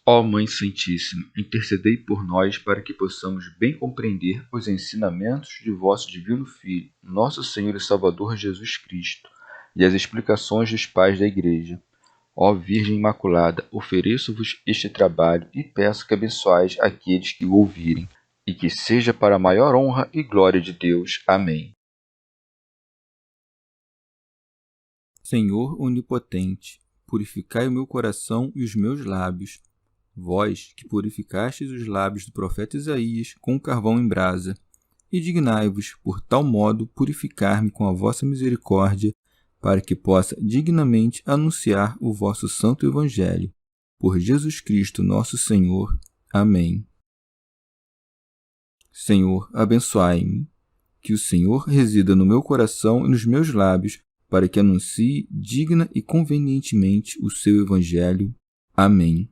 Ó Mãe Santíssima, intercedei por nós para que possamos bem compreender os ensinamentos de vosso Divino Filho, nosso Senhor e Salvador Jesus Cristo, e as explicações dos pais da Igreja. Ó Virgem Imaculada, ofereço-vos este trabalho e peço que abençoais aqueles que o ouvirem, e que seja para a maior honra e glória de Deus. Amém. Senhor onipotente, purificai o meu coração e os meus lábios. Vós, que purificastes os lábios do profeta Isaías com carvão em brasa, e dignai-vos, por tal modo, purificar-me com a vossa misericórdia, para que possa dignamente anunciar o vosso santo Evangelho. Por Jesus Cristo nosso Senhor. Amém. Senhor, abençoai-me. Que o Senhor resida no meu coração e nos meus lábios, para que anuncie digna e convenientemente o seu Evangelho. Amém.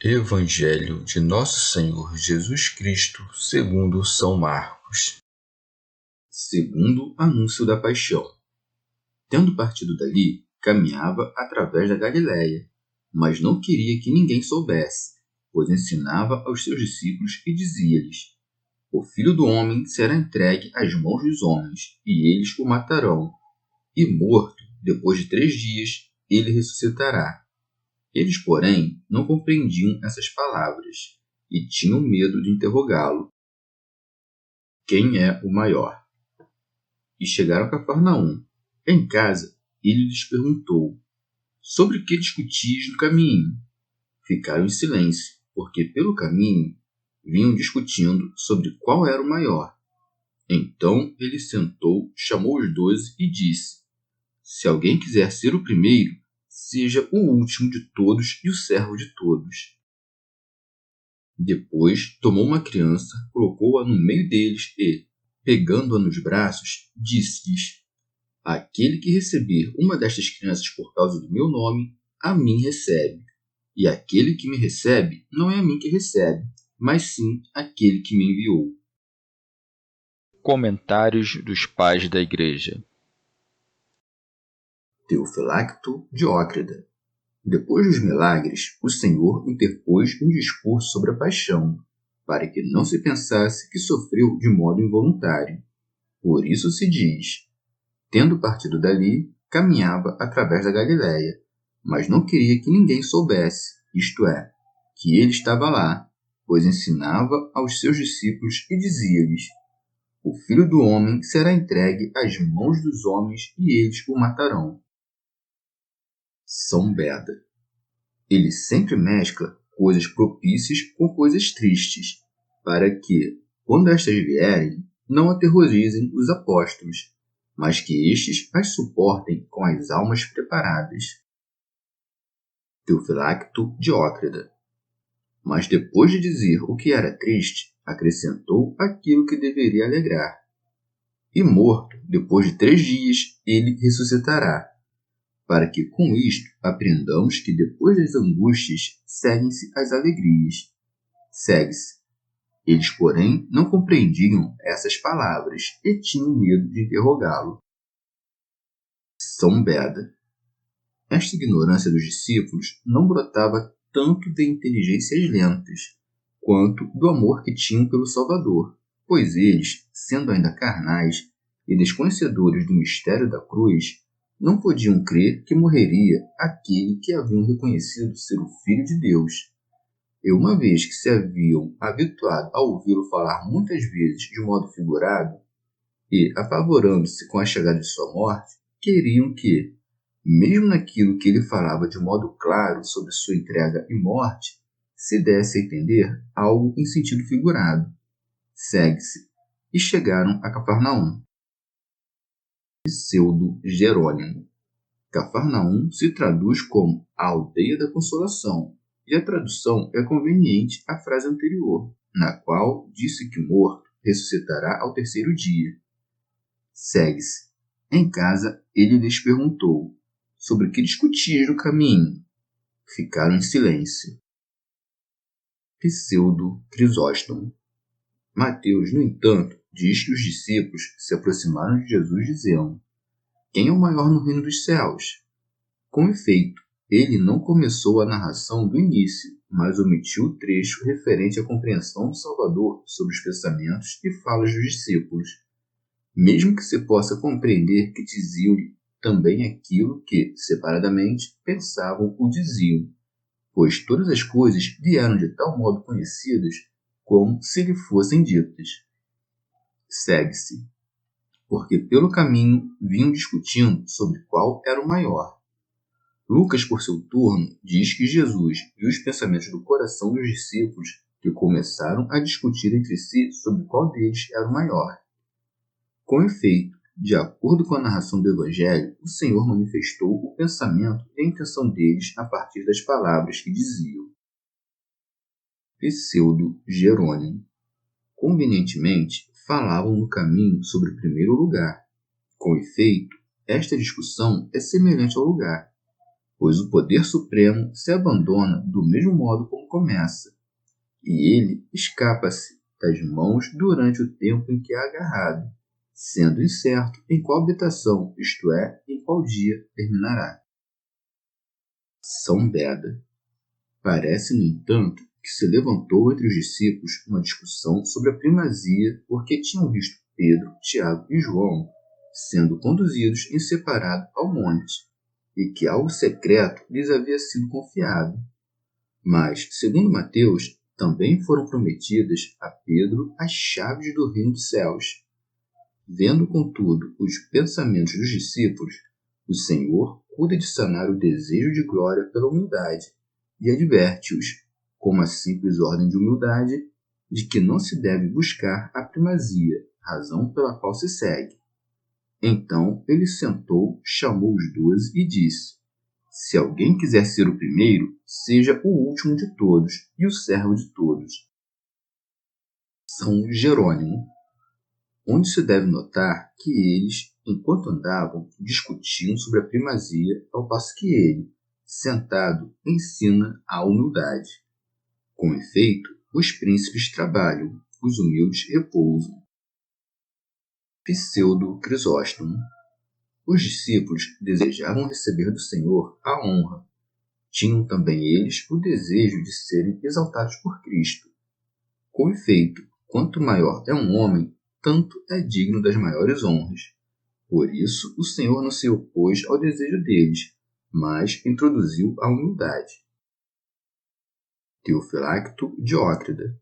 Evangelho de Nosso Senhor Jesus Cristo, segundo São Marcos. Segundo anúncio da paixão. Tendo partido dali, caminhava através da Galiléia, mas não queria que ninguém soubesse, pois ensinava aos seus discípulos e dizia-lhes: O Filho do Homem será entregue às mãos dos homens, e eles o matarão. E morto, depois de 3 dias, ele ressuscitará. Eles, porém, não compreendiam essas palavras, e tinham medo de interrogá-lo. Quem é o maior? E chegaram a Cafarnaum. Em casa, ele lhes perguntou: Sobre que discutis no caminho? Ficaram em silêncio, porque pelo caminho vinham discutindo sobre qual era o maior. Então ele sentou, chamou os 12 e disse: Se alguém quiser ser o primeiro, seja o último de todos e o servo de todos. Depois tomou uma criança, colocou-a no meio deles e, pegando-a nos braços, disse-lhes: Aquele que receber uma destas crianças por causa do meu nome, a mim recebe. E aquele que me recebe, não é a mim que recebe, mas sim aquele que me enviou. Comentários dos Pais da Igreja. Teofilacto Diócrida. Depois dos milagres, o Senhor interpôs um discurso sobre a paixão, para que não se pensasse que sofreu de modo involuntário. Por isso se diz: Tendo partido dali, caminhava através da Galiléia, mas não queria que ninguém soubesse, isto é, que ele estava lá, pois ensinava aos seus discípulos e dizia-lhes: O Filho do Homem será entregue às mãos dos homens e eles o matarão. São Beda. Ele sempre mescla coisas propícias com coisas tristes, para que, quando estas vierem, não aterrorizem os apóstolos, mas que estes as suportem com as almas preparadas. Teofilacto Diócrida. Mas depois de dizer o que era triste, acrescentou aquilo que deveria alegrar. E morto, depois de 3 dias, ele ressuscitará, para que com isto aprendamos que depois das angústias seguem-se as alegrias. Segue-se. Eles, porém, não compreendiam essas palavras e tinham medo de interrogá-lo. São Beda. Esta ignorância dos discípulos não brotava tanto de inteligências lentas, quanto do amor que tinham pelo Salvador, pois eles, sendo ainda carnais e desconhecedores do mistério da cruz, não podiam crer que morreria aquele que haviam reconhecido ser o Filho de Deus. E uma vez que se haviam habituado a ouvi-lo falar muitas vezes de modo figurado, e apavorando-se com a chegada de sua morte, queriam que, mesmo naquilo que ele falava de modo claro sobre sua entrega e morte, se desse a entender algo em sentido figurado. Segue-se. E chegaram a Cafarnaum. Pseudo-Jerônimo. Cafarnaum se traduz como a aldeia da consolação, e a tradução é conveniente à frase anterior, na qual disse que morto ressuscitará ao 3º dia. Segue-se. Em casa, ele lhes perguntou: Sobre o que discutir no caminho? Ficaram em silêncio. Pseudo-Crisóstomo. Mateus, no entanto, diz que os discípulos se aproximaram de Jesus dizendo: Quem é o maior no reino dos céus? Com efeito, ele não começou a narração do início, mas omitiu o trecho referente à compreensão do Salvador sobre os pensamentos e falas dos discípulos, mesmo que se possa compreender que diziam-lhe também aquilo que, separadamente, pensavam ou diziam, pois todas as coisas vieram de tal modo conhecidas como se lhe fossem ditas. Segue-se, porque pelo caminho vinham discutindo sobre qual era o maior. Lucas, por seu turno, diz que Jesus viu os pensamentos do coração dos discípulos, que começaram a discutir entre si sobre qual deles era o maior. Com efeito, de acordo com a narração do Evangelho, o Senhor manifestou o pensamento e a intenção deles a partir das palavras que diziam. Pseudo-Jerônimo. Convenientemente, falavam no caminho sobre o primeiro lugar. Com efeito, esta discussão é semelhante ao lugar, pois o poder supremo se abandona do mesmo modo como começa, e ele escapa-se das mãos durante o tempo em que é agarrado, sendo incerto em qual habitação, isto é, em qual dia, terminará. São Beda. Parece, no entanto, que se levantou entre os discípulos uma discussão sobre a primazia porque tinham visto Pedro, Tiago e João sendo conduzidos em separado ao monte, e que algo secreto lhes havia sido confiado. Mas, segundo Mateus, também foram prometidas a Pedro as chaves do reino dos céus. Vendo, contudo, os pensamentos dos discípulos, o Senhor cuida de sanar o desejo de glória pela humildade e adverte-os, com uma simples ordem de humildade, de que não se deve buscar a primazia, razão pela qual se segue. Então ele sentou, chamou os 12 e disse: Se alguém quiser ser o primeiro, seja o último de todos e o servo de todos. São Jerônimo. Onde se deve notar que eles, enquanto andavam, discutiam sobre a primazia, ao passo que ele, sentado, ensina a humildade. Com efeito, os príncipes trabalham, os humildes repousam. Pseudo-Crisóstomo. Os discípulos desejavam receber do Senhor a honra. Tinham também eles o desejo de serem exaltados por Cristo. Com efeito, quanto maior é um homem, tanto é digno das maiores honras. Por isso, o Senhor não se opôs ao desejo deles, mas introduziu a humildade. Teofilacto Diótrida.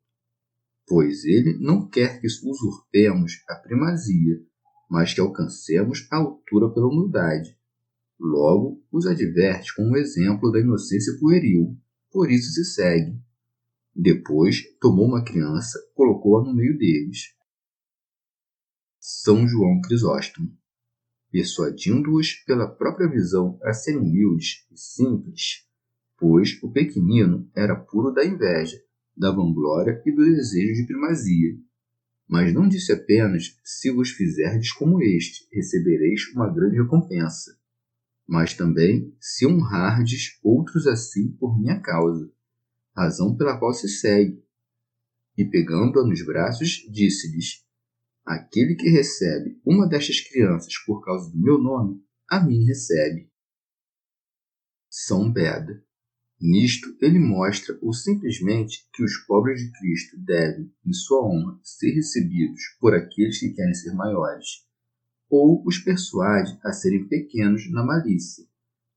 Pois ele não quer que usurpemos a primazia, mas que alcancemos a altura pela humildade. Logo, os adverte com um exemplo da inocência pueril, por isso se segue. Depois, tomou uma criança, colocou-a no meio deles. São João Crisóstomo. Persuadindo-os pela própria visão a serem humildes e simples, pois o pequenino era puro da inveja, da vanglória e do desejo de primazia. Mas não disse apenas: se vos fizerdes como este, recebereis uma grande recompensa. Mas também: se honrardes outros assim por minha causa, razão pela qual se segue. E pegando-a nos braços, disse-lhes: aquele que recebe uma destas crianças por causa do meu nome, a mim recebe. São Beda. Nisto, ele mostra ou simplesmente que os pobres de Cristo devem, em sua honra, ser recebidos por aqueles que querem ser maiores, ou os persuade a serem pequenos na malícia,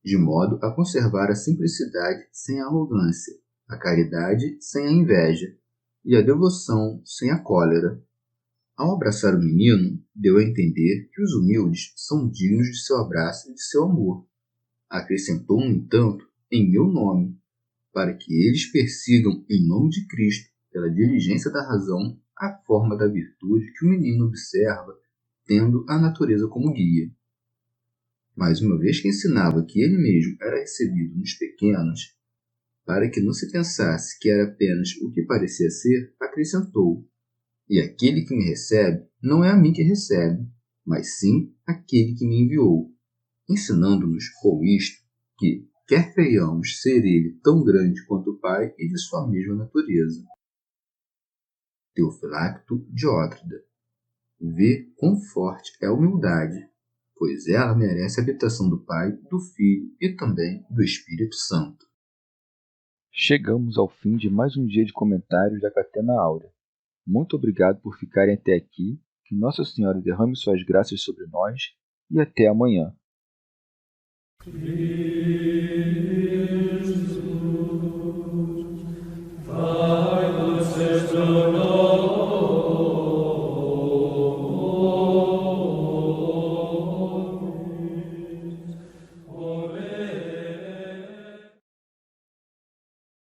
de modo a conservar a simplicidade sem a arrogância, a caridade sem a inveja e a devoção sem a cólera. Ao abraçar o menino, deu a entender que os humildes são dignos de seu abraço e de seu amor. Acrescentou, no entanto, em meu nome, para que eles persigam em nome de Cristo, pela diligência da razão, a forma da virtude que o menino observa, tendo a natureza como guia. Mas uma vez que ensinava que ele mesmo era recebido nos pequenos, para que não se pensasse que era apenas o que parecia ser, acrescentou: e aquele que me recebe não é a mim que recebe, mas sim aquele que me enviou, ensinando-nos com isto que quer creiamos ser ele tão grande quanto o Pai e de sua mesma natureza. Teofilacto Diótrida. Vê quão forte é a humildade, pois ela merece a habitação do Pai, do Filho e também do Espírito Santo. Chegamos ao fim de mais um dia de comentários da Catena Áurea. Muito obrigado por ficarem até aqui, que Nossa Senhora derrame suas graças sobre nós e até amanhã.